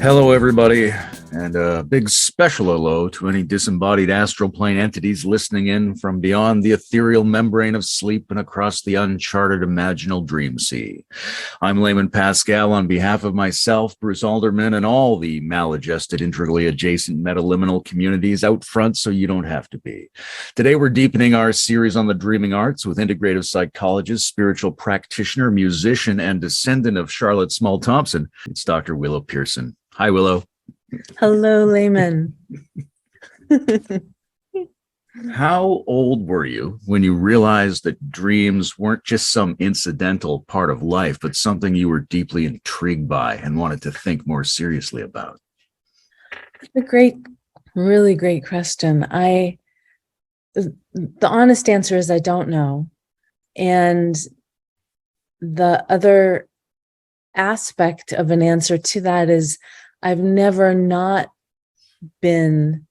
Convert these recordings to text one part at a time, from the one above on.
Hello, everybody, and a big special hello to any disembodied astral plane entities listening in from beyond the ethereal membrane of sleep and across the uncharted imaginal dream sea. I'm Layman Pascal on behalf of myself, Bruce Alderman, and all the maladjusted, integrally adjacent metaliminal communities out front so you don't have to be. Today, we're deepening our series on the dreaming arts with integrative psychologist, spiritual practitioner, musician, and descendant of Charlotte Small Thompson. It's Dr. Willow Pearson. Hi, Willow. Hello, Layman. How old were you when you realized that dreams weren't just some incidental part of life, but something you were deeply intrigued by and wanted to think more seriously about? Really great question. The honest answer is I don't know. And the other aspect of an answer to that is I've never not been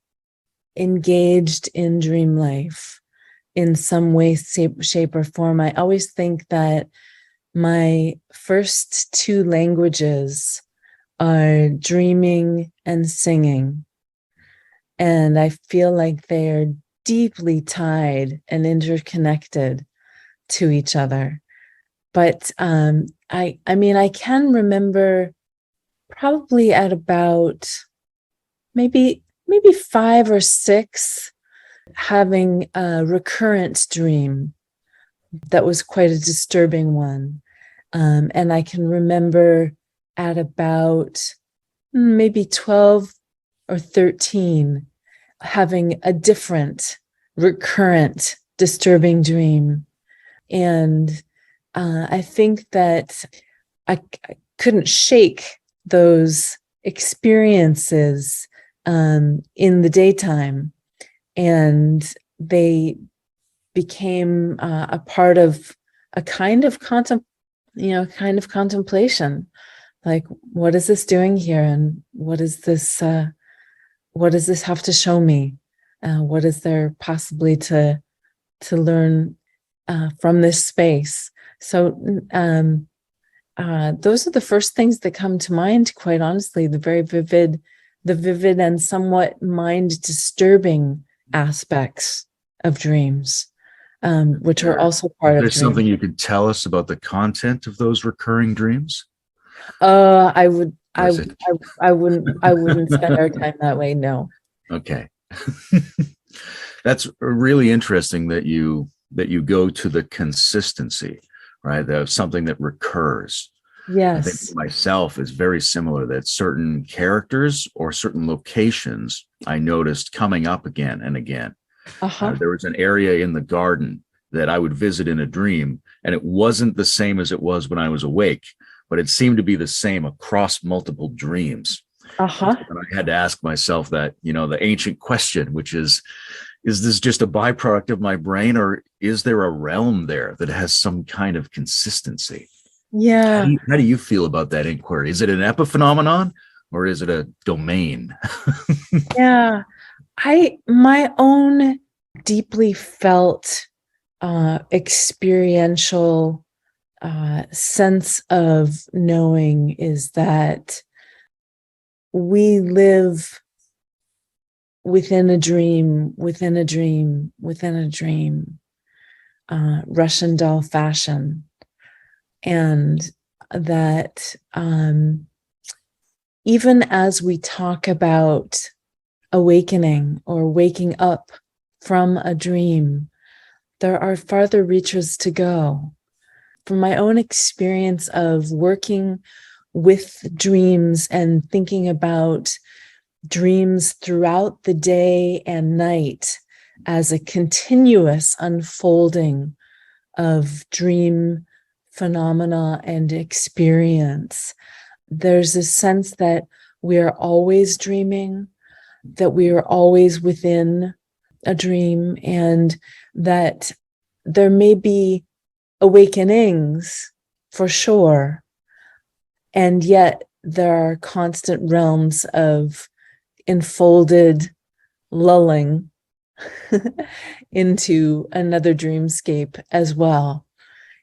engaged in dream life in some way, shape, or form. I always think that my first two languages are dreaming and singing. And I feel like they are deeply tied and interconnected to each other. But I can remember probably at about maybe 5 or 6 having a recurrent dream that was quite a disturbing one. And I can remember at about maybe 12 or 13 having a different recurrent disturbing dream. And I think that I couldn't shake those experiences in the daytime, and they became a part of a kind of contemplation. Like, what is this doing here, and what does this have to show me? What is there possibly to learn from this space? So those are the first things that come to mind, quite honestly, the vivid and somewhat mind disturbing aspects of dreams, which are also part of There's dreams. something you could tell us about the content of those recurring dreams? I wouldn't spend our time that way. No. Okay. That's really interesting that you go to the consistency, right? Of something that recurs. Yes. I think for myself is very similar, that certain characters or certain locations I noticed coming up again and again. There was an area in the garden that I would visit in a dream, and it wasn't the same as it was when I was awake, but it seemed to be the same across multiple dreams. And I had to ask myself that, the ancient question, which is this just a byproduct of my brain, or is there a realm there that has some kind of consistency? Yeah. How do you feel about that inquiry? Is it an epiphenomenon or is it a domain? Yeah. My own deeply felt experiential sense of knowing is that we live within a dream, Russian doll fashion. And that even as we talk about awakening or waking up from a dream, there are farther reaches to go. From my own experience of working with dreams and thinking about dreams throughout the day and night as a continuous unfolding of dream phenomena and experience, there's a sense that we are always dreaming, that we are always within a dream, and that there may be awakenings for sure, and yet there are constant realms of enfolded lulling into another dreamscape as well.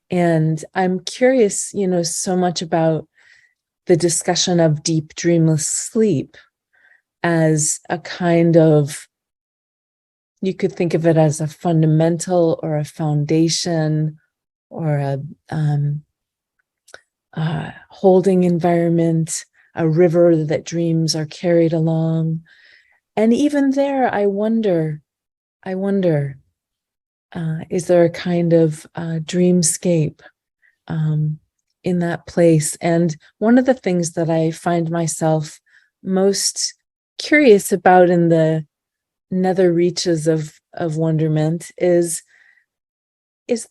And I'm curious, so much about the discussion of deep dreamless sleep as a kind of, you could think of it as a fundamental or a foundation or a holding environment, a river that dreams are carried along. And even there, I wonder, is there a kind of dreamscape in that place? And one of the things that I find myself most curious about in the nether reaches of wonderment is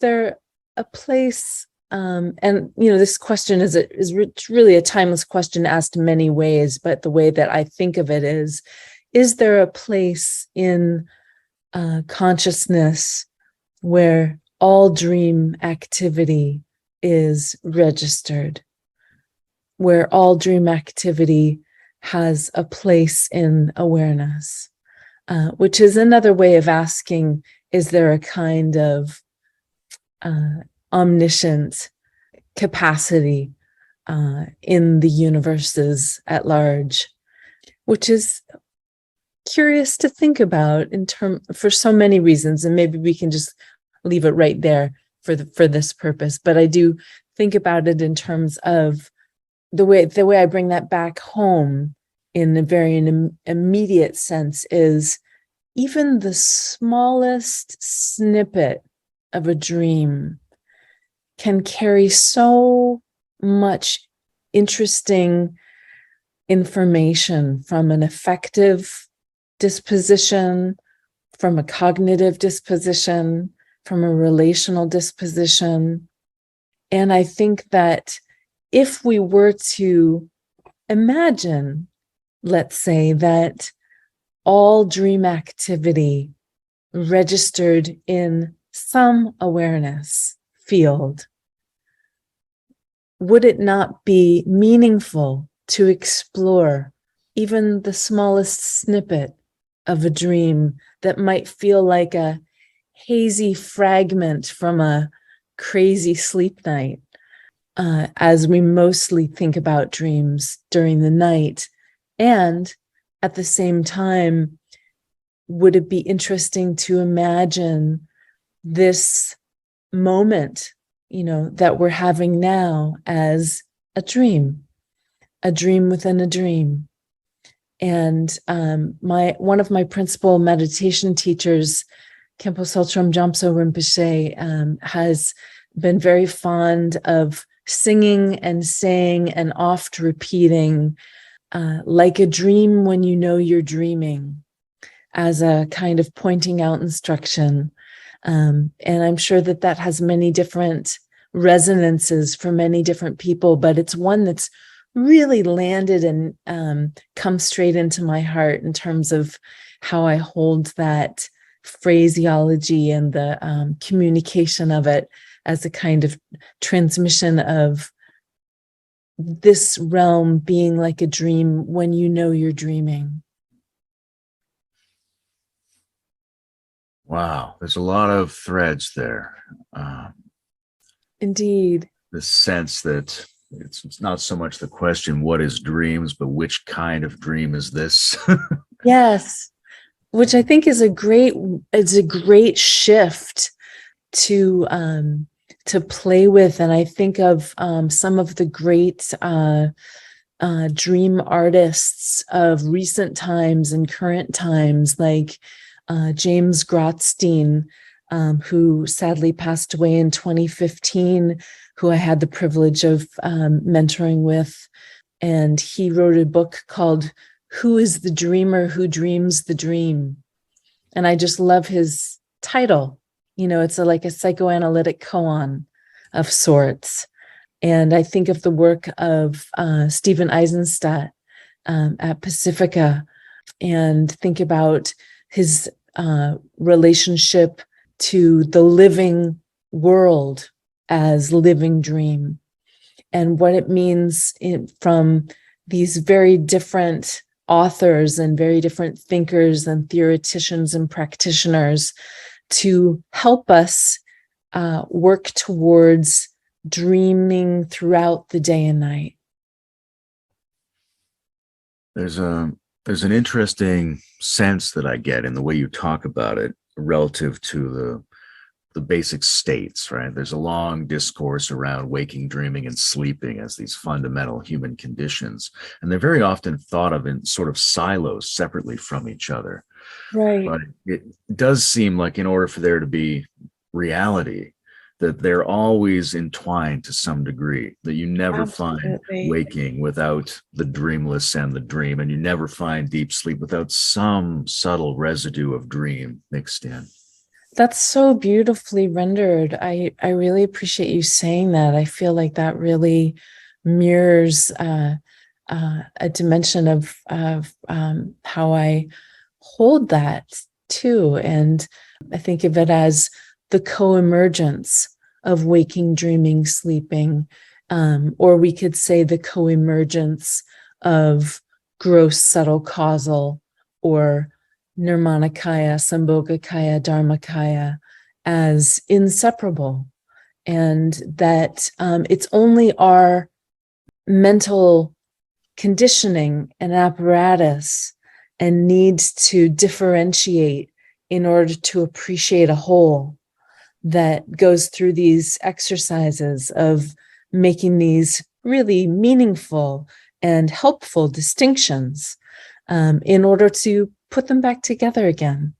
there a place, and this question is really a timeless question asked many ways, but the way that I think of it is there a place in consciousness where all dream activity is registered, where all dream activity has a place in awareness, which is another way of asking, is there a kind of omniscient capacity in the universes at large, which is curious to think about for so many reasons, and maybe we can just leave it right there for this purpose. But I do think about it in terms of the way I bring that back home in a very immediate sense is even the smallest snippet of a dream can carry so much interesting information from an affective disposition, from a cognitive disposition, from a relational disposition. And I think that if we were to imagine, let's say, that all dream activity registered in some awareness field, would it not be meaningful to explore even the smallest snippet of a dream that might feel like a hazy fragment from a crazy sleep night, as we mostly think about dreams during the night? And at the same time, would it be interesting to imagine this moment, that we're having now as a dream within a dream? And one of my principal meditation teachers, Khenpo Tsultrim Gyaltsen Rinpoche, has been very fond of singing and saying and oft repeating, like a dream when you know you're dreaming, as a kind of pointing out instruction. And I'm sure that has many different resonances for many different people, but it's one that's really landed and come straight into my heart in terms of how I hold that phraseology and the communication of it as a kind of transmission of this realm being like a dream when you know you're dreaming. Wow, there's a lot of threads there. Indeed. The sense that it's not so much the question, what is dreams, but which kind of dream is this? Yes, which I think is a great shift to play with. And I think of some of the great dream artists of recent times and current times, like James Grotstein, who sadly passed away in 2015, who I had the privilege of mentoring with. And he wrote a book called Who is the Dreamer Who Dreams the Dream? And I just love his title. It's like a psychoanalytic koan of sorts. And I think of the work of Stephen Eisenstadt at Pacifica, and think about his relationship to the living world as living dream, and what it means from these very different authors and very different thinkers and theoreticians and practitioners to help us work towards dreaming throughout the day and night. There's a there's an interesting sense that I get in the way you talk about it relative to the basic states, right? There's a long discourse around waking, dreaming, and sleeping as these fundamental human conditions. And they're very often thought of in sort of silos separately from each other. Right. But it does seem like in order for there to be reality, that they're always entwined to some degree, that you never find Absolutely. waking without the dreamless and the dream, and you never find deep sleep without some subtle residue of dream mixed in. That's so beautifully rendered. I really appreciate you saying that. I feel like that really mirrors a dimension of how I hold that too. And I think of it as the co-emergence of waking, dreaming, sleeping, or we could say the co-emergence of gross, subtle, causal, or Nirmanakaya, Sambhogakaya, Dharmakaya as inseparable, and that it's only our mental conditioning and apparatus and needs to differentiate in order to appreciate a whole that goes through these exercises of making these really meaningful and helpful distinctions in order to put them back together again.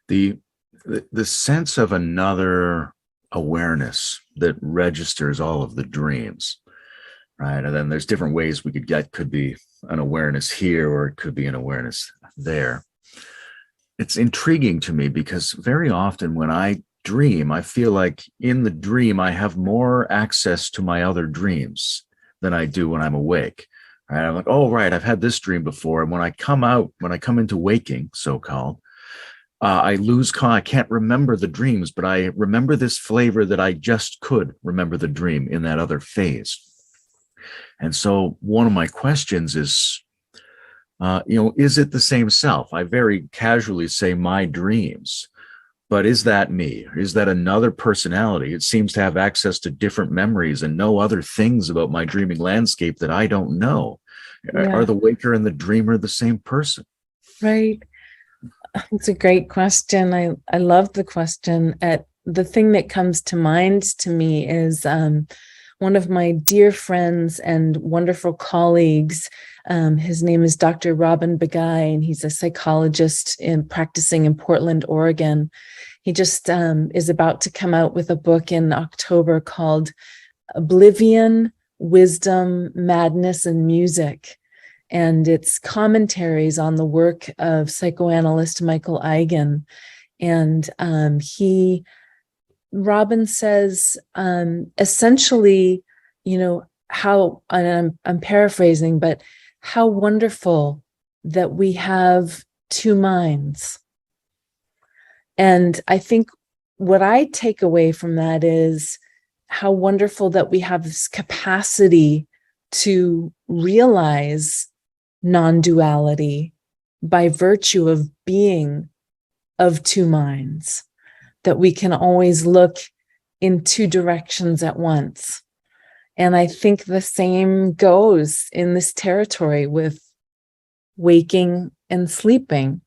The sense of another awareness that registers all of the dreams, right? And then there's different ways we could get, could be an awareness here, or it could be an awareness there. It's intriguing to me because very often when I dream, I feel like in the dream, I have more access to my other dreams than I do when I'm awake. Right? I'm like, oh, right, I've had this dream before. And when I come into waking, so-called, I can't remember the dreams, but I remember this flavor that I just could remember the dream in that other phase. And so one of my questions is, is it the same self? I very casually say my dreams, but is that me? Is that another personality? It seems to have access to different memories and know other things about my dreaming landscape that I don't know. Are Yeah, the waker and the dreamer the same person? right. It's a great question. I love the question. The thing that comes to mind to me is one of my dear friends and wonderful colleagues. His name is Dr. Robin Begay, and he's a psychologist practicing in Portland, Oregon. He just is about to come out with a book in October called Oblivion, Wisdom, Madness, and Music. And it's commentaries on the work of psychoanalyst Michael Eigen. And Robin says, essentially, how, and I'm paraphrasing, but how wonderful that we have two minds. And I think what I take away from that is how wonderful that we have this capacity to realize non-duality by virtue of being of two minds, that we can always look in two directions at once. And I think the same goes in this territory with waking and sleeping.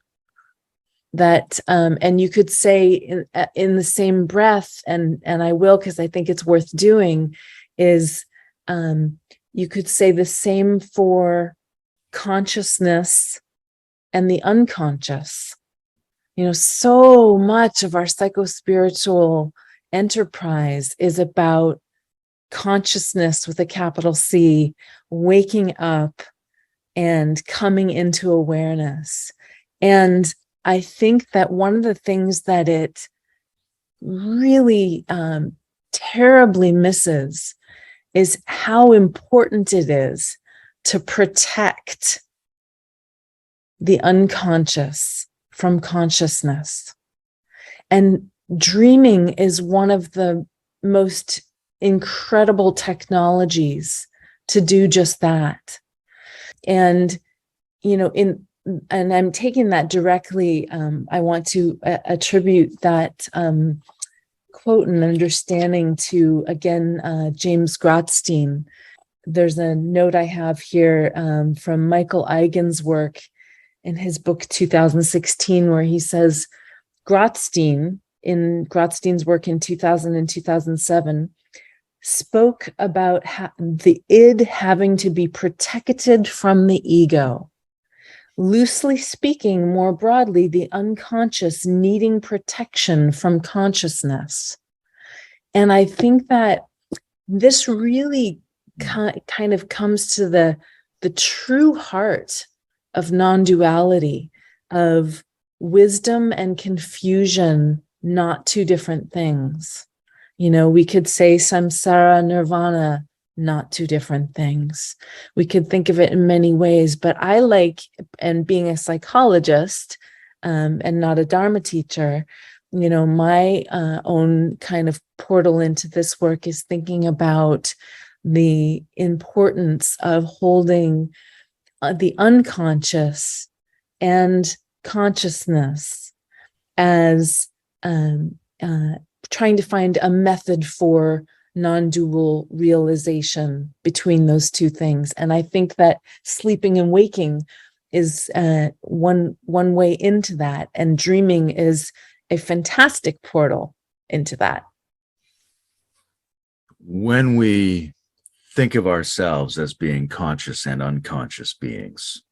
That and you could say in the same breath, and I will, because I think it's worth doing, is you could say the same for consciousness and the unconscious. So much of our psychospiritual enterprise is about consciousness with a capital C, waking up and coming into awareness. And I think that one of the things that it really terribly misses is how important it is to protect the unconscious from consciousness. And dreaming is one of the most incredible technologies to do just that. And, and I'm taking that directly. I want to attribute that quote and understanding to, again, James Grotstein, there's a note I have here from Michael Eigen's work in his book 2016, where he says Grotstein's work in 2000 and 2007 spoke about the id having to be protected from the ego. Loosely speaking, more broadly, the unconscious needing protection from consciousness. And I think that this really kind of comes to the true heart of non-duality, of wisdom and confusion, not two different things. You know, we could say samsara, nirvana, not two different things. We could think of it in many ways, but I like, and being a psychologist and not a Dharma teacher, you know, my own kind of portal into this work is thinking about the importance of holding the unconscious and consciousness as trying to find a method for non-dual realization between those two things. And I think that sleeping and waking is one way into that, and dreaming is a fantastic portal into that. When we think of ourselves as being conscious and unconscious beings,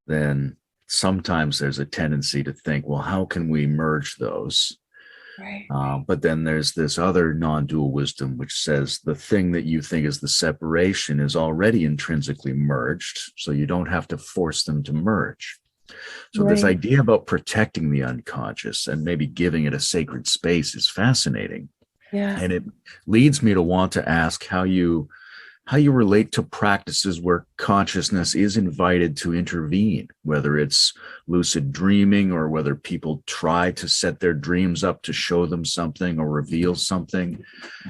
then sometimes there's a tendency to think, well, how can we merge those? Right. But then there's this other non-dual wisdom, which says the thing that you think is the separation is already intrinsically merged, so you don't have to force them to merge. So this idea about protecting the unconscious and maybe giving it a sacred space is fascinating. Yeah. And it leads me to want to ask how you relate to practices where consciousness is invited to intervene, whether it's lucid dreaming or whether people try to set their dreams up to show them something or reveal something.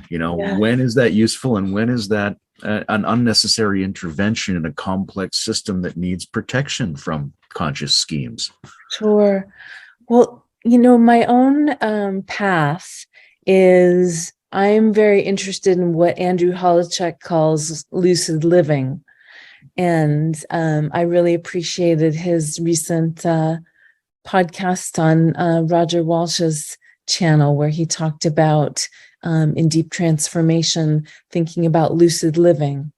You know, when is that useful, and when is that an unnecessary intervention in a complex system that needs protection from conscious schemes? Sure. Well, you know, my own path is, I'm very interested in what Andrew Holacek calls lucid living. And I really appreciated his recent podcast on Roger Walsh's channel, where he talked about in Deep Transformation, thinking about lucid living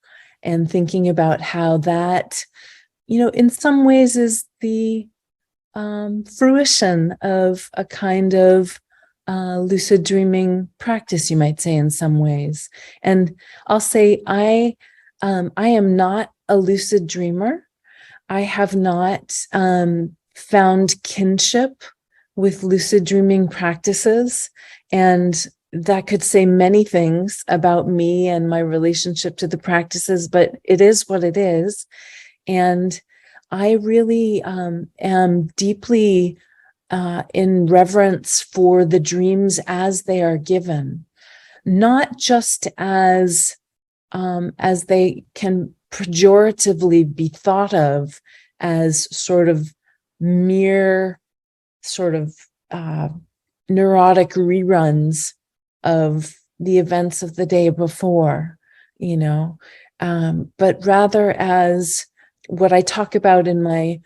and thinking about how that, you know, in some ways is the fruition of a kind of lucid dreaming practice, you might say, in some ways. And I'll say I am not a lucid dreamer. I have not found kinship with lucid dreaming practices. And that could say many things about me and my relationship to the practices, but it is what it is. And I really am deeply in reverence for the dreams as they are given, not just as they can pejoratively be thought of as sort of mere sort of neurotic reruns of the events of the day before, you know, but rather as what I talk about in my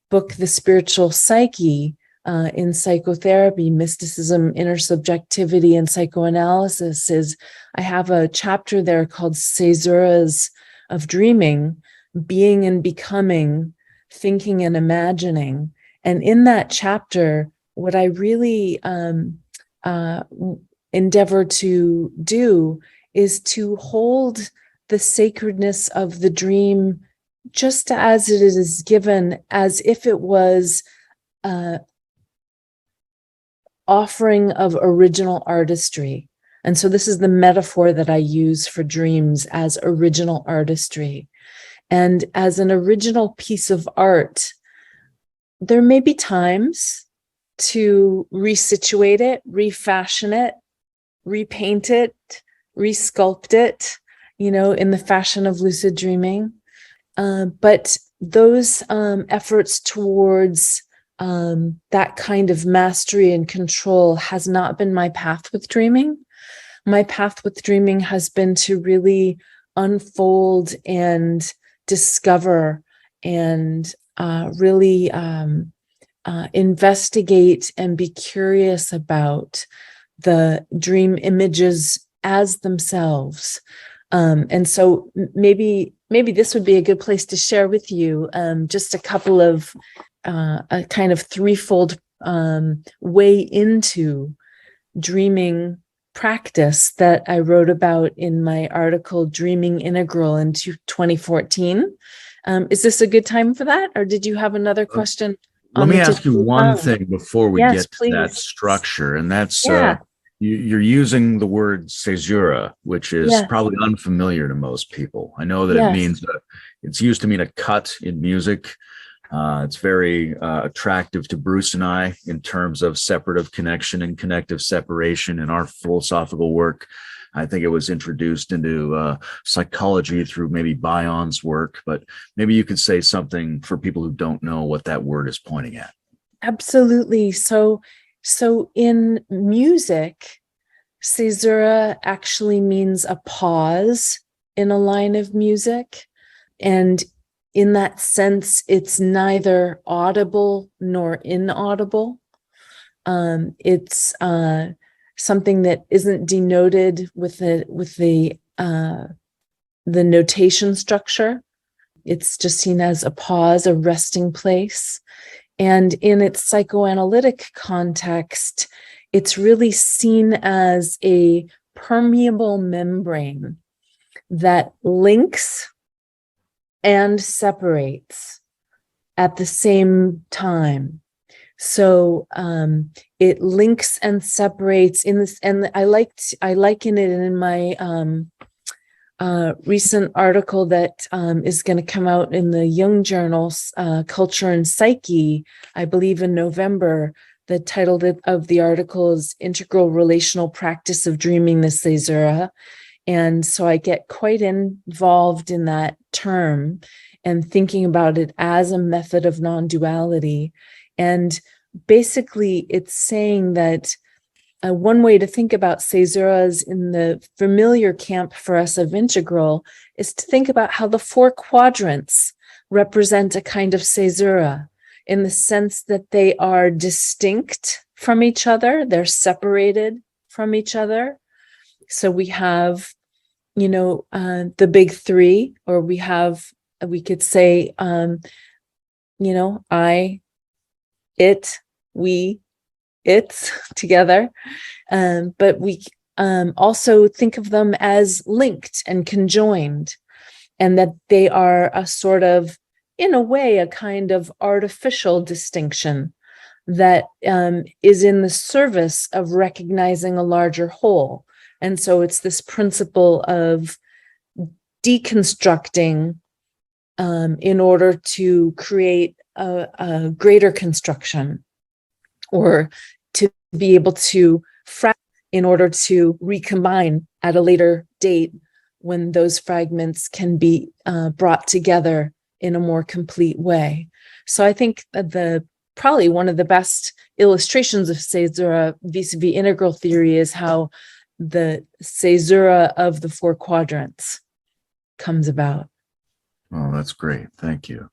book, The Spiritual Psyche, in psychotherapy, mysticism, intersubjectivity, and psychoanalysis, is I have a chapter there called Cesuras of Dreaming, Being and Becoming, Thinking and Imagining. And in that chapter, what I really endeavor to do is to hold the sacredness of the dream just as it is given, as if it was offering of original artistry. And so this is the metaphor that I use for dreams, as original artistry. And as an original piece of art, there may be times to resituate it, refashion it, repaint it, resculpt it, you know, in the fashion of lucid dreaming. But those efforts towards that kind of mastery and control has not been my path with dreaming. My path with dreaming has been to really unfold and discover and really investigate and be curious about the dream images as themselves. And so maybe this would be a good place to share with you just a couple of a kind of threefold way into dreaming practice that I wrote about in my article, Dreaming Integral, in 2014. Is this a good time for that? Or did you have another question? Let me ask you one thing before we Yes, get to please. that structure, and that's Yeah. you're using the word caesura, which is Yeah. probably unfamiliar to most people. I know that it Yes. means it's used to mean a cut in music. It's very attractive to Bruce and I in terms of separative connection and connective separation in our philosophical work. I think it was introduced into psychology through maybe Bion's work, but maybe you could say something for people who don't know what that word is pointing at. Absolutely. So in music, caesura actually means a pause in a line of music. And in that sense, it's neither audible nor inaudible. It's something that isn't denoted with the notation structure. It's just seen as a pause, a resting place. And in its psychoanalytic context, it's really seen as a permeable membrane that links and separates at the same time. So it links and separates in this, and I liken it in my recent article that is going to come out in the Jung journal, Culture and Psyche, I believe in November. The title of the article is Integral Relational Practice of Dreaming the Cesura. And so I get quite involved in that term and thinking about it as a method of non-duality. And basically, it's saying that one way to think about caesuras in the familiar camp for us of integral is to think about how the four quadrants represent a kind of caesura in the sense that they are distinct from each other. They're separated from each other. So we have, the big three, or we could say, I, it, we, it's together. But we also think of them as linked and conjoined, and that they are a sort of, in a way, a kind of artificial distinction that is in the service of recognizing a larger whole. And so it's this principle of deconstructing in order to create a greater construction, or to be able to in order to recombine at a later date when those fragments can be brought together in a more complete way. So I think that probably one of the best illustrations of caesura vis-a-vis integral theory is how the caesura of the four quadrants comes about. Oh, that's great. Thank you.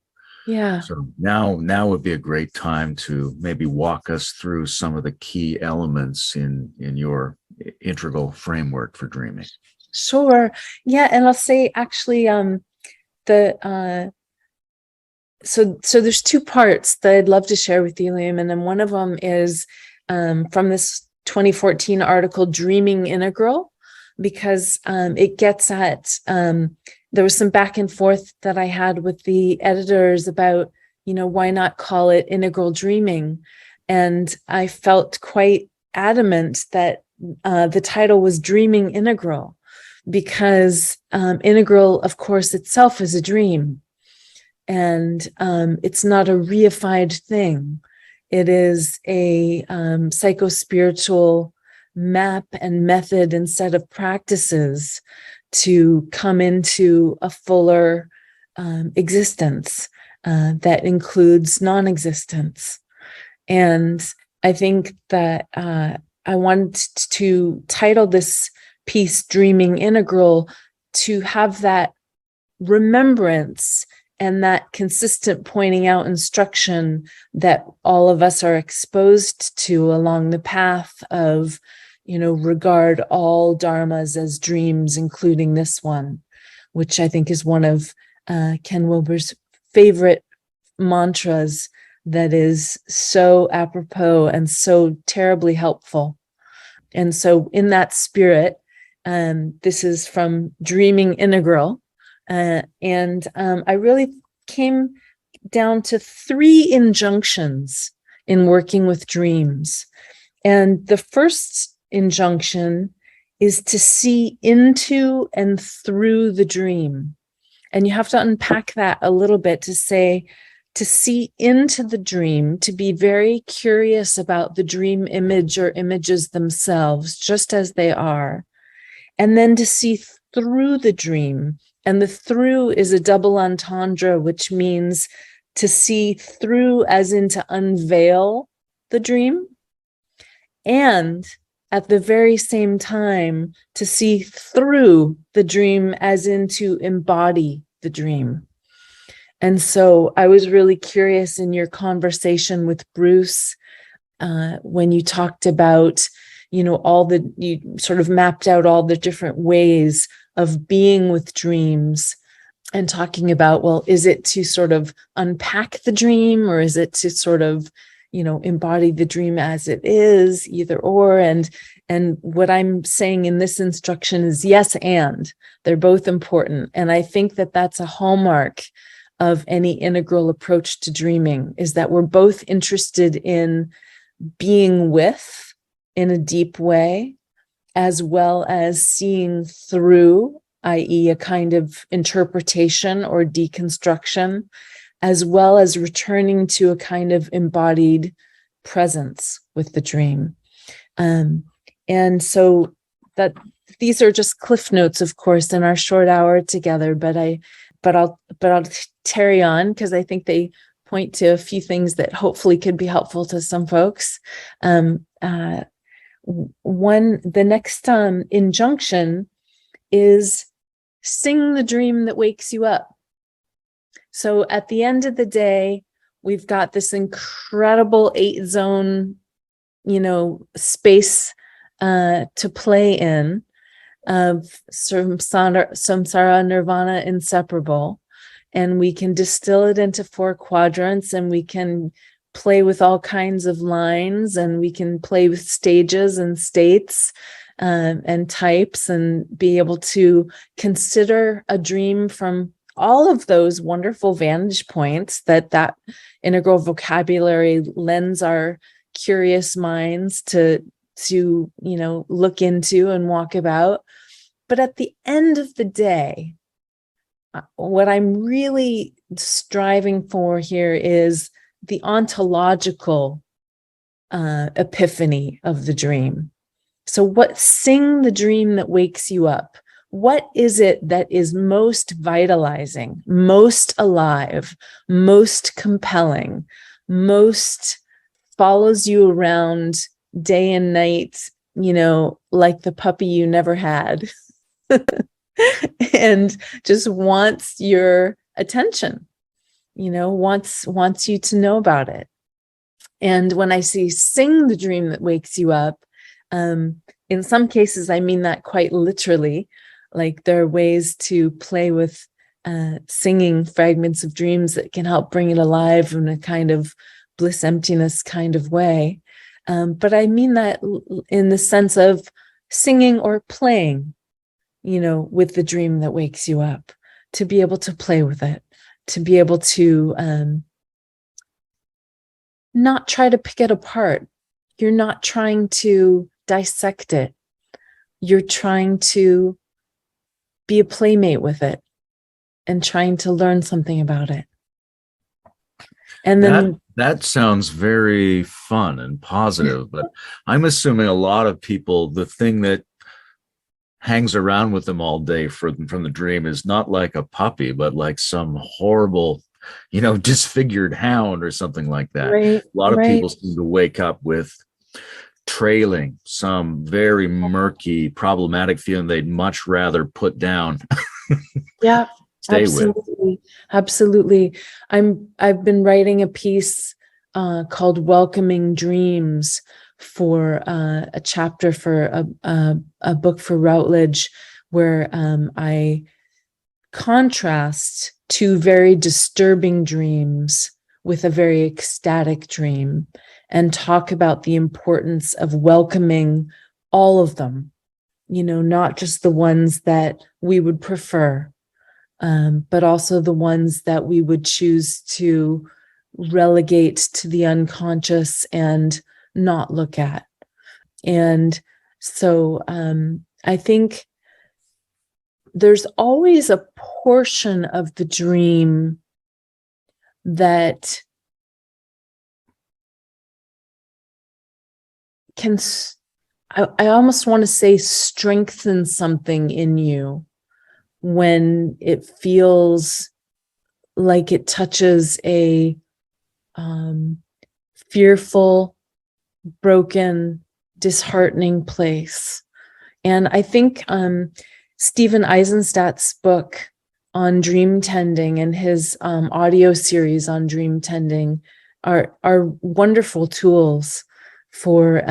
Yeah. So now would be a great time to maybe walk us through some of the key elements in your integral framework for dreaming. Sure. Yeah. And I'll say actually, so there's two parts that I'd love to share with you, Layman. And one of them is from this 2014 article, Dreaming Integral, because it gets at, there was some back and forth that I had with the editors about, why not call it integral dreaming? And I felt quite adamant that the title was Dreaming Integral, because integral, of course, itself is a dream. And it's not a reified thing. It is a psycho-spiritual map and method and set of practices to come into a fuller existence that includes non-existence. And I think that I wanted to title this piece Dreaming Integral to have that remembrance and that consistent pointing out instruction that all of us are exposed to along the path of, regard all dharmas as dreams, including this one, which I think is one of Ken Wilber's favorite mantras that is so apropos and so terribly helpful. And so in that spirit, this is from Dreaming Integral. And I really came down to 3 injunctions in working with dreams. And the first injunction is to see into and through the dream. And you have to unpack that a little bit to say, to see into the dream, to be very curious about the dream image or images themselves, just as they are. And then to see through the dream. And the through is a double entendre, which means to see through as in to unveil the dream. And at the very same time, to see through the dream as in to embody the dream. And so I was really curious in your conversation with Bruce, when you talked about, you sort of mapped out all the different ways of being with dreams and talking about, well, is it to sort of unpack the dream, or is it to sort of, embody the dream as it is, either or? And what I'm saying in this instruction is yes, and they're both important. And I think that that's a hallmark of any integral approach to dreaming, is that we're both interested in being with in a deep way, as well as seeing through, i.e., a kind of interpretation or deconstruction, as well as returning to a kind of embodied presence with the dream. And so that these are just cliff notes, of course, in our short hour together, but I'll tarry on because I think they point to a few things that hopefully could be helpful to some folks. The next injunction is sing the dream that wakes you up. So at the end of the day, we've got this incredible 8-zone, space to play in of samsara, nirvana, inseparable. And we can distill it into 4 quadrants, and we can play with all kinds of lines, and we can play with stages and states and types, and be able to consider a dream from all of those wonderful vantage points that integral vocabulary lends our curious minds to look into and walk about. But at the end of the day, what I'm really striving for here is the ontological epiphany of the dream. So sing the dream that wakes you up. What is it that is most vitalizing, most alive, most compelling, most follows you around day and night, like the puppy you never had, and just wants your attention, wants you to know about it. And when I say sing the dream that wakes you up, in some cases, I mean that quite literally. Like there are ways to play with singing fragments of dreams that can help bring it alive in a kind of bliss emptiness kind of way. But I mean that in the sense of singing or playing, with the dream that wakes you up, to be able to play with it, to be able to not try to pick it apart. You're not trying to dissect it. You're trying to be a playmate with it and trying to learn something about it. And then that sounds very fun and positive, but I'm assuming a lot of people, the thing that hangs around with them all day from the dream is not like a puppy, but like some horrible, disfigured hound or something like that. Right, a lot of people seem to wake up with trailing some very murky, problematic feeling they'd much rather put down Yeah, stay with. absolutely. Absolutely. I've been writing a piece called Welcoming Dreams for a chapter for a book for Routledge, where I contrast two very disturbing dreams with a very ecstatic dream and talk about the importance of welcoming all of them, not just the ones that we would prefer, but also the ones that we would choose to relegate to the unconscious and not look at. And so I think there's always a portion of the dream that can, I almost want to say, strengthen something in you when it feels like it touches a fearful, broken, disheartening place. And I think Stephen Eisenstadt's book on dream tending and his audio series on dream tending are wonderful tools for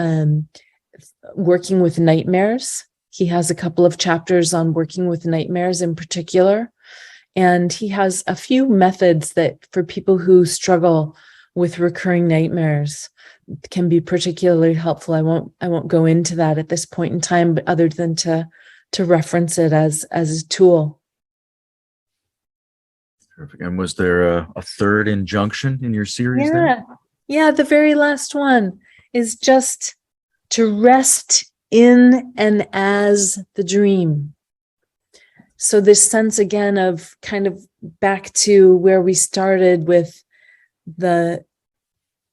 working with nightmares. He has a couple of chapters on working with nightmares in particular. And he has a few methods that for people who struggle with recurring nightmares can be particularly helpful. I won't go into that at this point in time, but other than to reference it as a tool. Perfect. And was there a third injunction in your series? Yeah, the very last one is just to rest in and as the dream. So this sense again of kind of back to where we started with the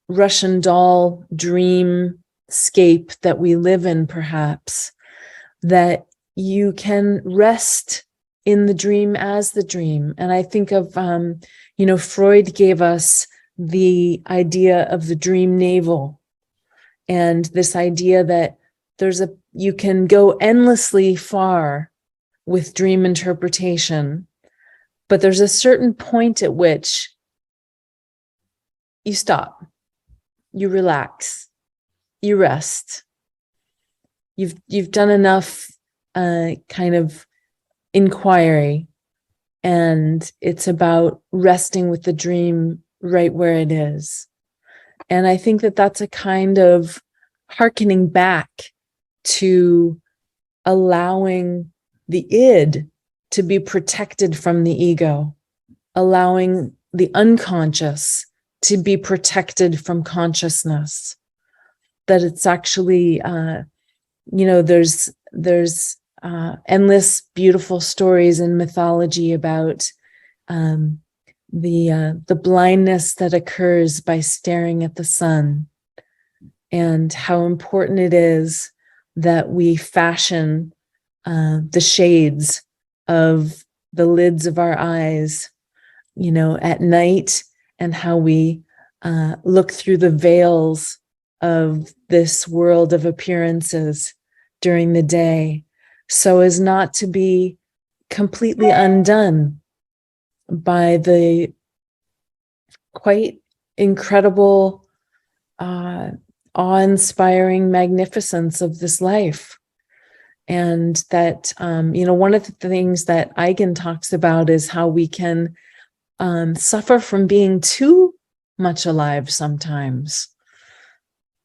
Russian doll dreamscape that we live in, perhaps, that you can rest in the dream as the dream. And I think of, Freud gave us the idea of the dream navel, and this idea that you can go endlessly far with dream interpretation, but there's a certain point at which you stop, you relax, you rest. You've done enough kind of inquiry, and it's about resting with the dream right where it is. And I think that that's a kind of hearkening back to allowing the id to be protected from the ego, allowing the unconscious to be protected from consciousness. That it's actually, there's endless beautiful stories in mythology about the blindness that occurs by staring at the sun, and how important it is that we fashion the shades of the lids of our eyes, at night, and how we look through the veils of this world of appearances during the day, so as not to be completely undone by the quite incredible, awe-inspiring magnificence of this life. And that, one of the things that Eigen talks about is how we can suffer from being too much alive sometimes,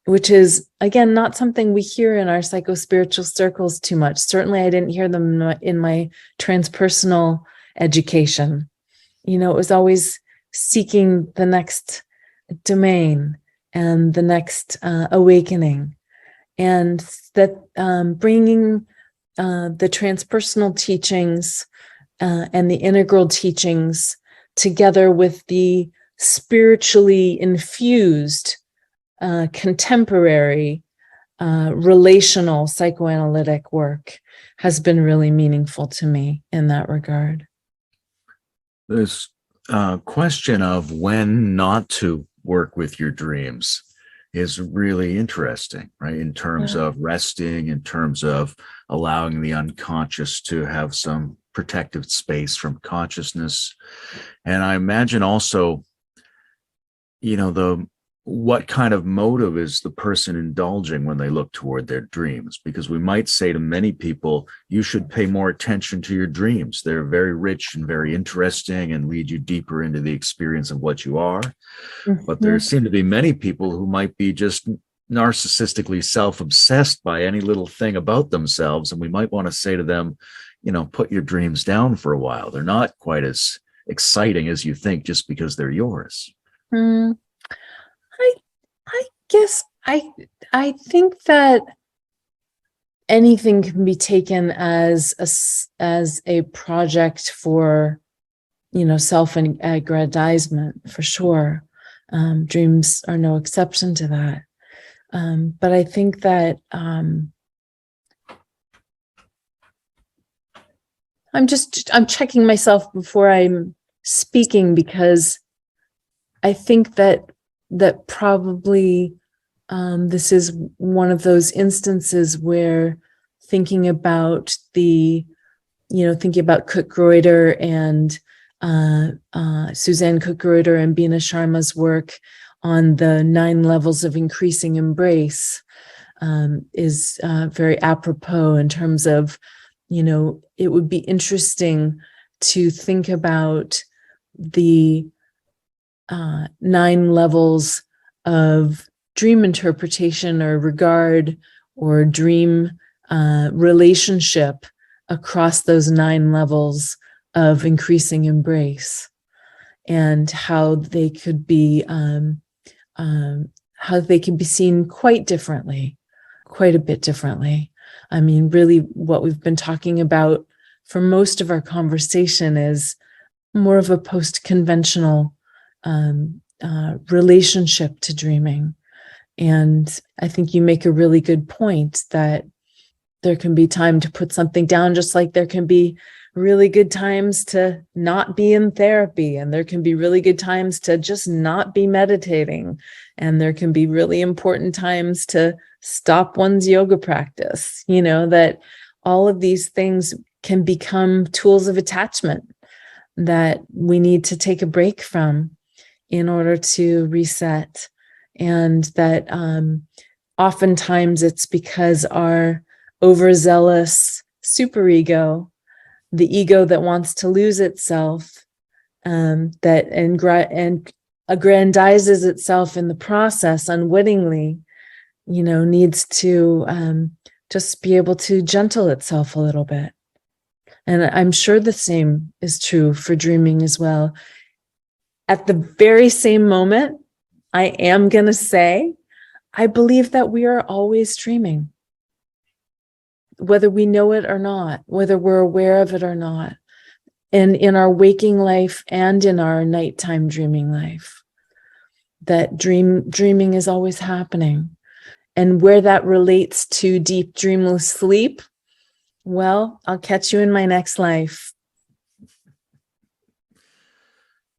which is, again, not something we hear in our psycho-spiritual circles too much. Certainly, I didn't hear them in my transpersonal education. It was always seeking the next domain and the next awakening, and that bringing the transpersonal teachings and the integral teachings together with the spiritually infused contemporary relational psychoanalytic work has been really meaningful to me in that regard. This question of when not to work with your dreams is really interesting, right? In terms of resting, in terms of allowing the unconscious to have some protective space from consciousness. And I imagine also, what kind of motive is the person indulging when they look toward their dreams? Because we might say to many people, you should pay more attention to your dreams. They're very rich and very interesting and lead you deeper into the experience of what you are. Mm-hmm. But there seem to be many people who might be just narcissistically self-obsessed by any little thing about themselves. And we might want to say to them, put your dreams down for a while. They're not quite as exciting as you think just because they're yours. I guess I think that anything can be taken as a project for, self-aggrandizement, for sure. Dreams are no exception to that. But I think that I'm checking myself before I'm speaking, because I think that probably this is one of those instances where thinking about Cook-Greuter and Suzanne Cook-Greuter and Bina Sharma's work on the 9 levels of increasing embrace is very apropos in terms of, it would be interesting to think about the 9 levels of dream interpretation or regard or dream relationship across those 9 levels of increasing embrace, and how they could be seen quite differently, quite a bit differently. I mean, really what we've been talking about for most of our conversation is more of a post-conventional relationship to dreaming. And I think you make a really good point that there can be time to put something down, just like there can be really good times to not be in therapy, and there can be really good times to just not be meditating, and there can be really important times to stop one's yoga practice. That all of these things can become tools of attachment that we need to take a break from in order to reset. And that oftentimes it's because our overzealous superego, the ego that wants to lose itself, and aggrandizes itself in the process unwittingly, needs to just be able to gentle itself a little bit. And I'm sure the same is true for dreaming as well. At the very same moment, I am going to say, I believe that we are always dreaming, whether we know it or not, whether we're aware of it or not, and in our waking life and in our nighttime dreaming life, that dreaming is always happening. And where that relates to deep dreamless sleep, well, I'll catch you in my next life.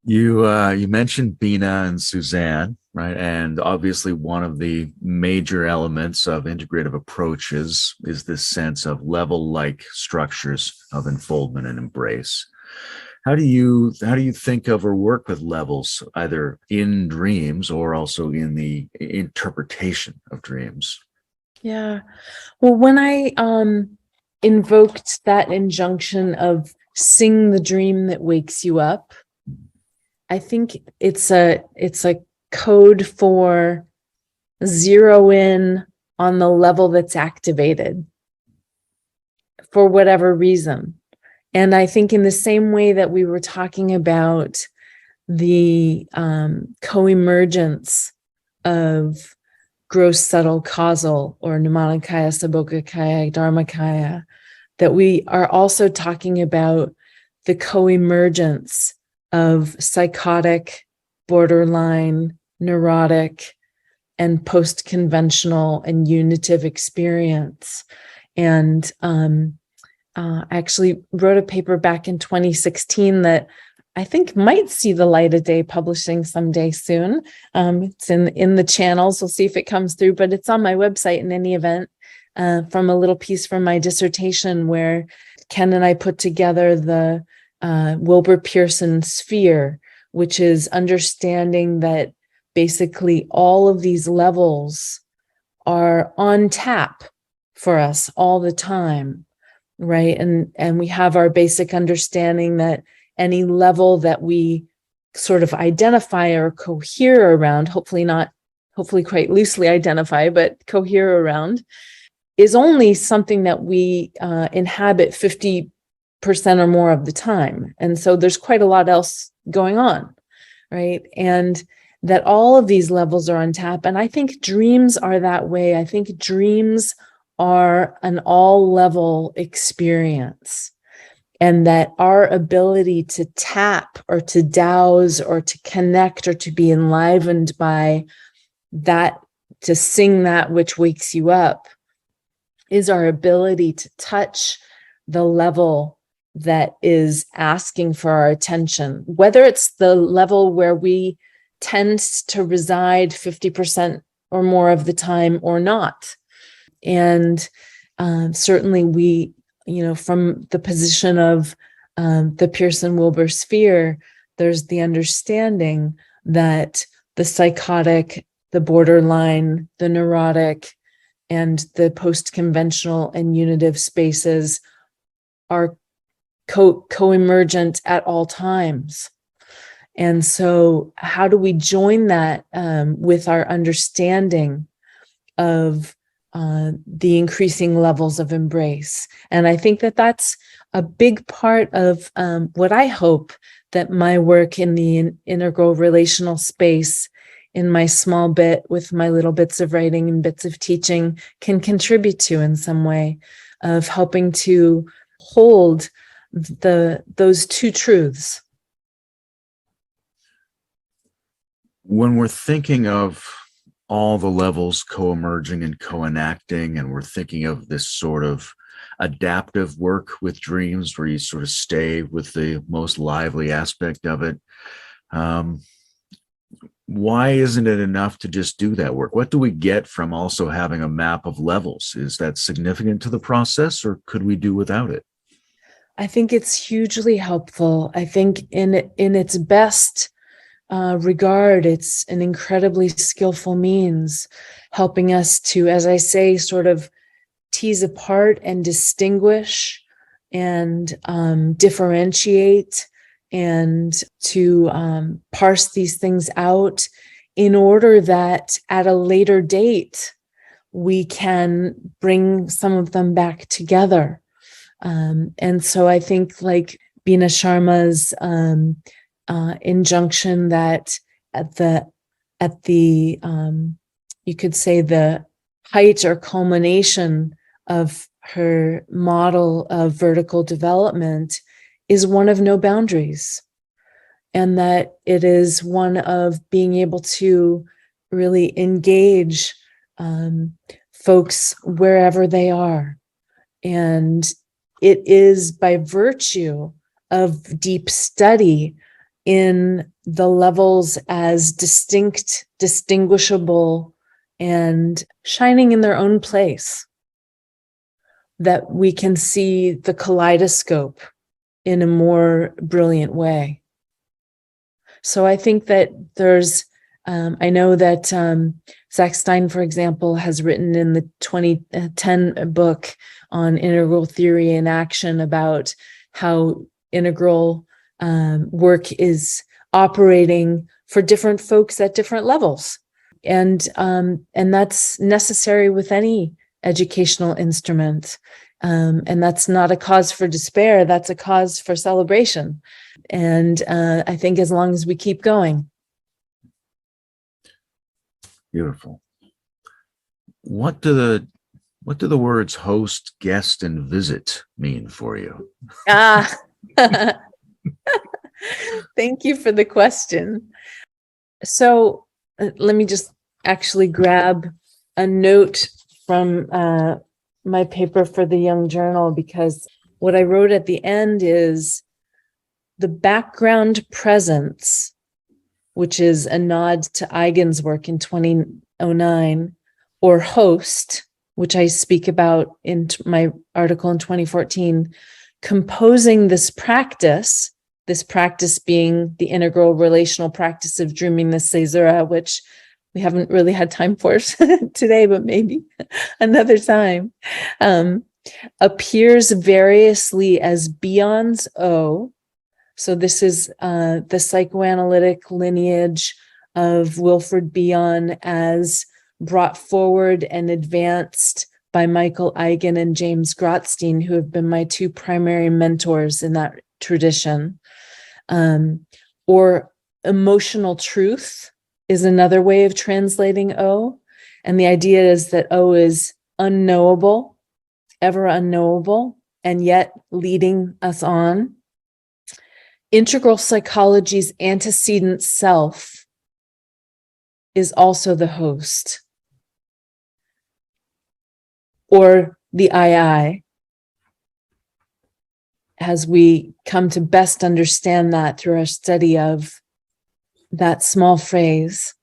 You mentioned Bina and Suzanne, right? And obviously one of the major elements of integrative approaches is this sense of level-like structures of enfoldment and embrace. How do you think of or work with levels, either in dreams or also in the interpretation of dreams? Yeah. Well, when I invoked that injunction of sing the dream that wakes you up, I think it's a code for zero in on the level that's activated for whatever reason. And I think in the same way that we were talking about the co-emergence of gross, subtle, causal, or Nirmanakaya, Sabokakaya, Dharmakaya, that we are also talking about the co-emergence of psychotic, borderline, neurotic, and post-conventional and unitive experience. And I actually wrote a paper back in 2016 that I think might see the light of day, publishing someday soon. It's in the channels. We'll see if it comes through, but it's on my website in any event, from a little piece from my dissertation where Ken and I put together the Wilbur Pearson sphere, which is understanding that basically all of these levels are on tap for us all the time, right? And we have our basic understanding that any level that we sort of identify or cohere around, hopefully quite loosely identify, but cohere around, is only something that we inhabit 50% or more of the time. And so there's quite a lot else going on, right? And that all of these levels are on tap. And I think dreams are that way. I think dreams are an all-level experience. And that our ability to tap or to douse or to connect or to be enlivened by that, to sing that which wakes you up, is our ability to touch the level that is asking for our attention, whether it's the level where we tend to reside 50% or more of the time or not. And certainly we, from the position of the Pearson-Wilbur sphere, there's the understanding that the psychotic, the borderline, the neurotic, and the post-conventional and unitive spaces are co-emergent at all times. And so how do we join that with our understanding of the increasing levels of embrace? And I think that that's a big part of what I hope that my work in the integral relational space, in my small bit with my little bits of writing and bits of teaching, can contribute to in some way, of helping to hold those two truths. When we're thinking of all the levels co-emerging and co-enacting, and we're thinking of this sort of adaptive work with dreams where you sort of stay with the most lively aspect of it, why isn't it enough to just do that work? What do we get from also having a map of levels? Is that significant to the process, or could we do without it? I think it's hugely helpful. I think in its best regard, it's an incredibly skillful means, helping us to, as I say, sort of tease apart and distinguish and differentiate, and to parse these things out in order that at a later date, we can bring some of them back together. And so I think, like Bina Sharma's injunction that at the you could say the height or culmination of her model of vertical development is one of no boundaries, and that it is one of being able to really engage folks wherever they are. And it is by virtue of deep study in the levels as distinct, distinguishable, and shining in their own place that we can see the kaleidoscope in a more brilliant way. So I think that there's, I know that Zach Stein, for example, has written in the 2010 book on integral theory and action about how integral work is operating for different folks at different levels. And that's necessary with any educational instrument. And that's not a cause for despair, that's a cause for celebration. And I think as long as we keep going. Beautiful. What do the words host, guest, and visit mean for you? Thank you for the question. So let me just actually grab a note from my paper for the Young Journal, because what I wrote at the end is the background presence, which is a nod to Eigen's work in 2009, or host, which I speak about in my article in 2014, composing this practice being the integral relational practice of dreaming the Cesura, which we haven't really had time for today, but maybe another time, appears variously as Bion's O. So this is the psychoanalytic lineage of Wilfred Bion as brought forward and advanced by Michael Eigen and James Grotstein, who have been my two primary mentors in that tradition. Or emotional truth is another way of translating O. And the idea is that O is unknowable, ever unknowable, and yet leading us on. Integral psychology's antecedent self is also the host, or the II, as we come to best understand that through our study of that small phrase.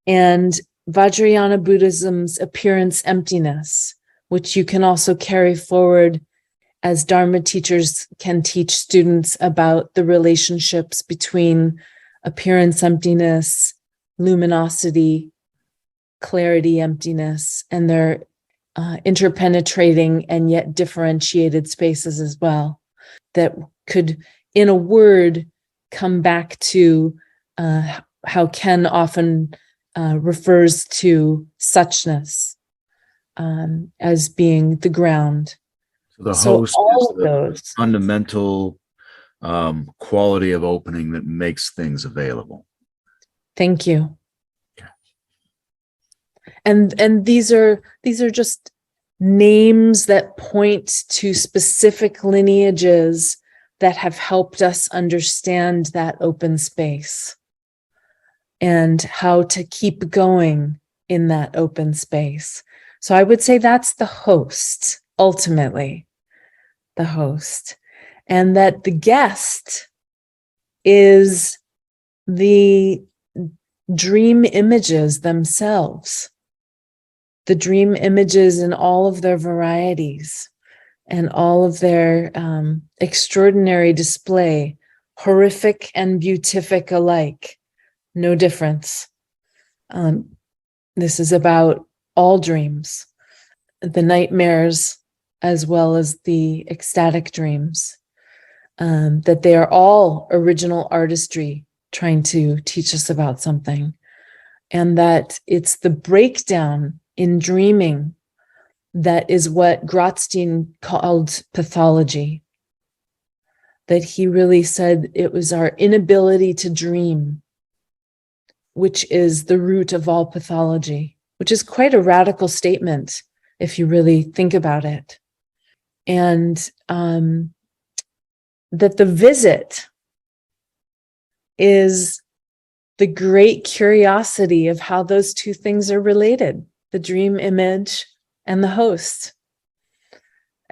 And Vajrayana Buddhism's appearance emptiness, which you can also carry forward as Dharma teachers can teach students about the relationships between appearance emptiness, luminosity, clarity emptiness, and their interpenetrating and yet differentiated spaces as well, that could, in a word, come back to how Ken often refers to suchness as being the ground. So the So host all is of the those. fundamental quality of opening that makes things available. Thank you. And these are just names that point to specific lineages that have helped us understand that open space and how to keep going in that open space. So I would say that's the host, ultimately, the host, and that the guest is the dream images themselves, the dream images in all of their varieties and all of their extraordinary display, horrific and beatific alike, no difference. This is about all dreams, the nightmares as well as the ecstatic dreams, that they are all original artistry trying to teach us about something, and that it's the breakdown in dreaming that is what Grotstein called pathology, that he really said it was our inability to dream, which is the root of all pathology, which is quite a radical statement if you really think about it. And that the visit is the great curiosity of how those two things are related, the dream image and the host,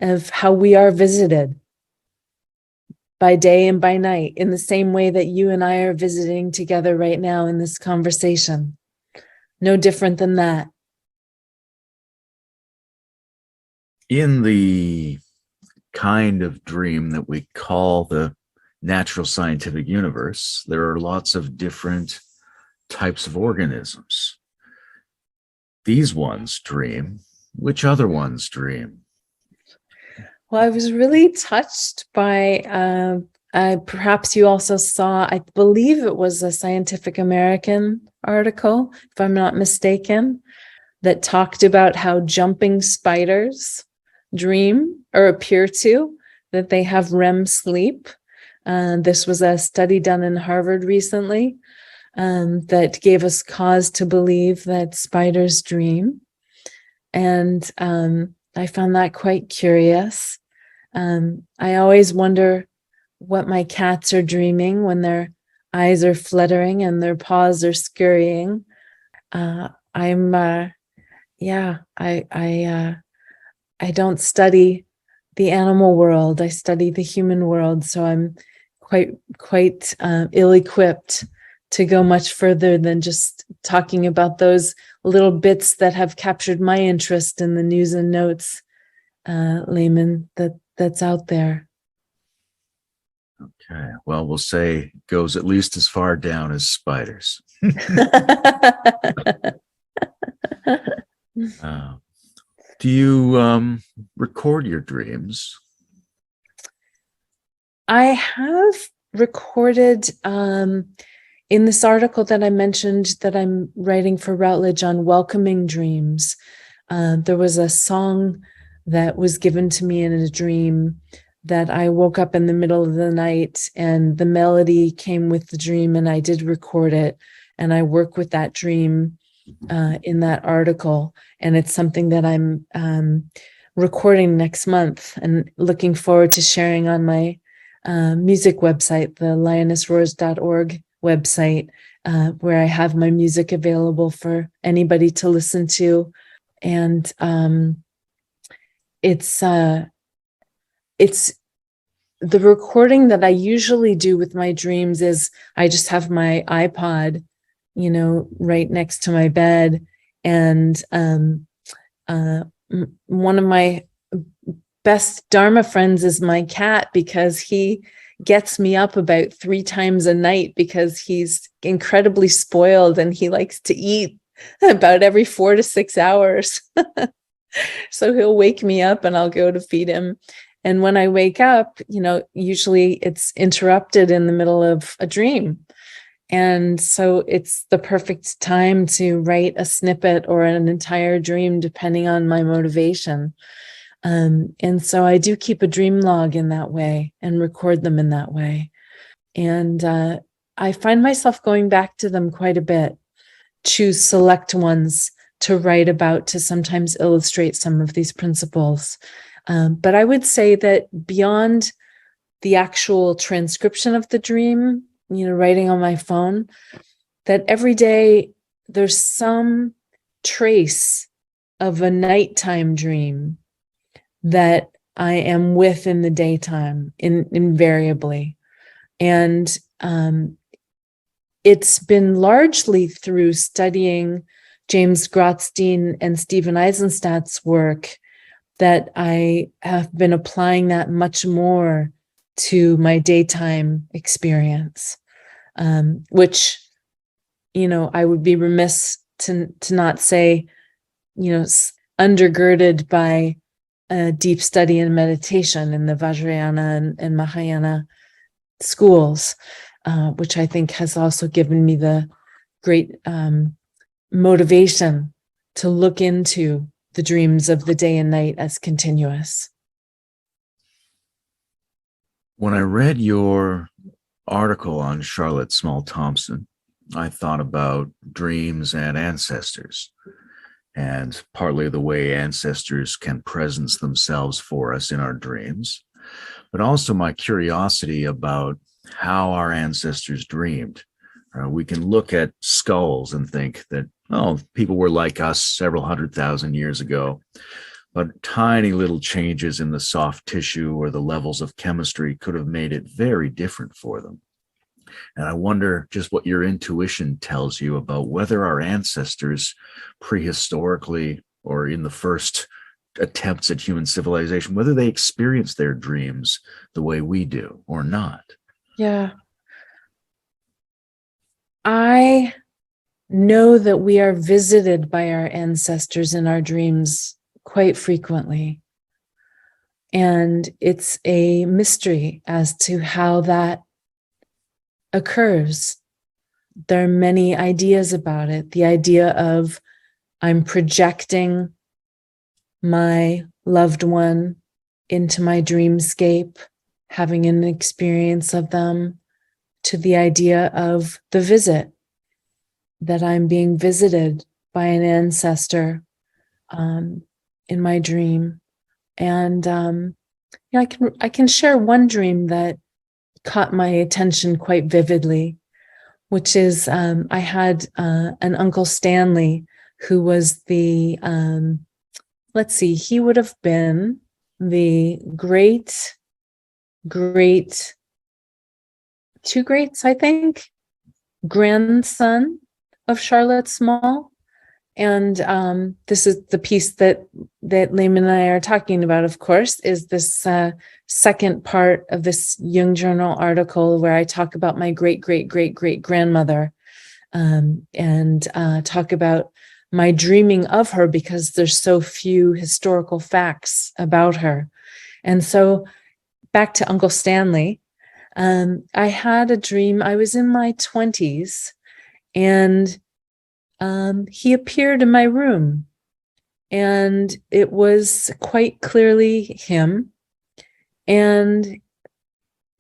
of how we are visited by day and by night in the same way that you and I are visiting together right now in this conversation. No different than that. In the kind of dream that we call the natural scientific universe, there are lots of different types of organisms. These ones dream. Which other ones dream? Well, I was really touched by, perhaps you also saw, I believe it was a Scientific American article, if I'm not mistaken, that talked about how jumping spiders dream or appear to, that they have REM sleep. This was a study done in Harvard recently that gave us cause to believe that spiders dream. And I found that quite curious. I always wonder what my cats are dreaming when their eyes are fluttering and their paws are scurrying. I don't study the animal world. I study the human world. So I'm quite ill-equipped to go much further than just talking about those little bits that have captured my interest in the news and notes, Layman, that's out there. Okay. Well, we'll say it goes at least as far down as spiders. Uh, do you record your dreams? I have recorded in this article that I mentioned that I'm writing for Routledge on welcoming dreams. There was a song that was given to me in a dream that I woke up in the middle of the night, and the melody came with the dream, and I did record it. And I work with that dream in that article. And it's something that I'm recording next month and looking forward to sharing on my music website, the lionessroars.org website, where I have my music available for anybody to listen to. And it's the recording that I usually do with my dreams is I just have my iPod, right next to my bed. And one of my best Dharma friends is my cat, because he gets me up about 3 times a night because he's incredibly spoiled and he likes to eat about every 4 to 6 hours. So he'll wake me up and I'll go to feed him. And when I wake up, usually it's interrupted in the middle of a dream. And so it's the perfect time to write a snippet or an entire dream, depending on my motivation. And so I do keep a dream log in that way and record them in that way. And I find myself going back to them quite a bit, choose select ones to write about, to sometimes illustrate some of these principles. But I would say that beyond the actual transcription of the dream, writing on my phone, that every day there's some trace of a nighttime dream that I am with in the daytime, invariably. And it's been largely through studying James Grotstein and Stephen Eisenstadt's work that I have been applying that much more to my daytime experience, which, I would be remiss to not say, undergirded by deep study and meditation in the Vajrayana and Mahayana schools, which I think has also given me the great motivation to look into the dreams of the day and night as continuous. When I read your article on Charlotte Small Thompson, I thought about dreams and ancestors, and partly the way ancestors can presence themselves for us in our dreams, but also my curiosity about how our ancestors dreamed. We can look at skulls and think that, people were like us several 100,000 years ago, but tiny little changes in the soft tissue or the levels of chemistry could have made it very different for them. And I wonder just what your intuition tells you about whether our ancestors prehistorically or in the first attempts at human civilization, whether they experienced their dreams the way we do or not. Yeah. I know that we are visited by our ancestors in our dreams quite frequently. And it's a mystery as to how that occurs. There are many ideas about it. The idea of I'm projecting my loved one into my dreamscape, having an experience of them, to the idea of the visit, that I'm being visited by an ancestor in my dream. And I can share one dream that caught my attention quite vividly, which is I had an Uncle Stanley who was the, he would have been the two greats, I think, grandson of Charlotte Small. And this is the piece that Layman and I are talking about, of course, is this second part of this Jung Journal article where I talk about my great-great-great-great-grandmother, and talk about my dreaming of her because there's so few historical facts about her. And so back to Uncle Stanley, I had a dream. I was in my 20s, and he appeared in my room, and it was quite clearly him. And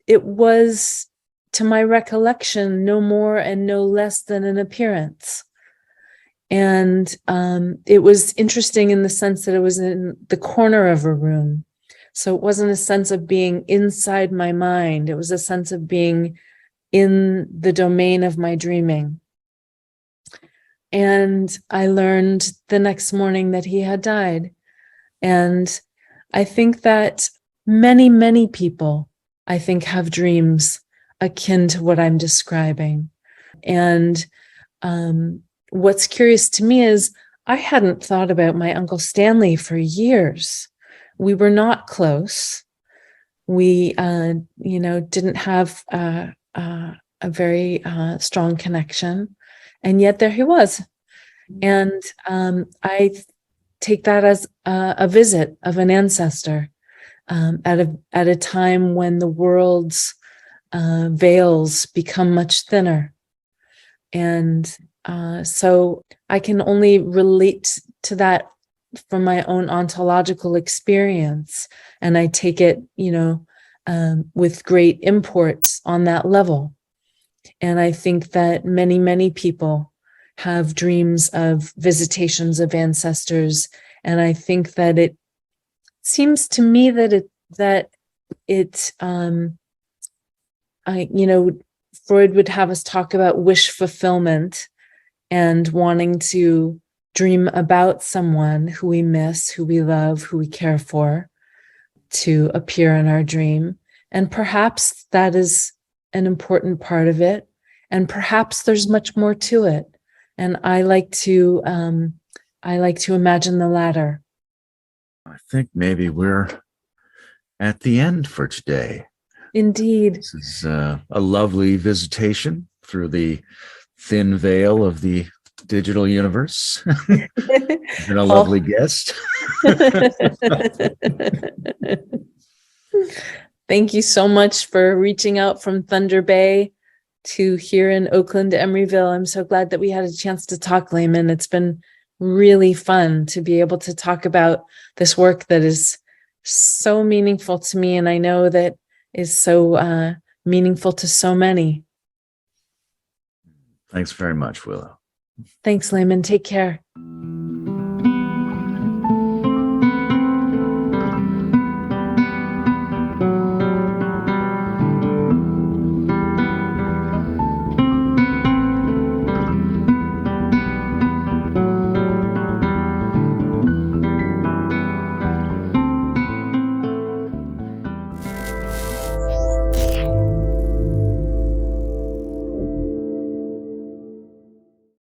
it was, to my recollection, no more and no less than an appearance. And it was interesting in the sense that it was in the corner of a room. So it wasn't a sense of being inside my mind. It was a sense of being in the domain of my dreaming. And I learned the next morning that he had died. And I think that many, many people, I think, have dreams akin to what I'm describing. And what's curious to me is I hadn't thought about my Uncle Stanley for years. We were not close. We, didn't have a very strong connection. And yet there he was. And I take that as a visit of an ancestor at a time when the world's veils become much thinner. And so I can only relate to that from my own ontological experience. And I take it, with great import on that level. And I think that many, many people have dreams of visitations of ancestors. And I think that it seems to me that Freud would have us talk about wish fulfillment and wanting to dream about someone who we miss, who we love, who we care for, to appear in our dream. And perhaps that is an important part of it. And perhaps there's much more to it. And I like to imagine the latter. I think maybe we're at the end for today. Indeed. This is a lovely visitation through the thin veil of the digital universe. And a lovely guest. Thank you so much for reaching out from Thunder Bay to here in Oakland, Emeryville. I'm so glad that we had a chance to talk, Layman. It's been really fun to be able to talk about this work that is so meaningful to me, and I know that is so meaningful to so many. Thanks very much, Willow. Thanks, Layman. Take care.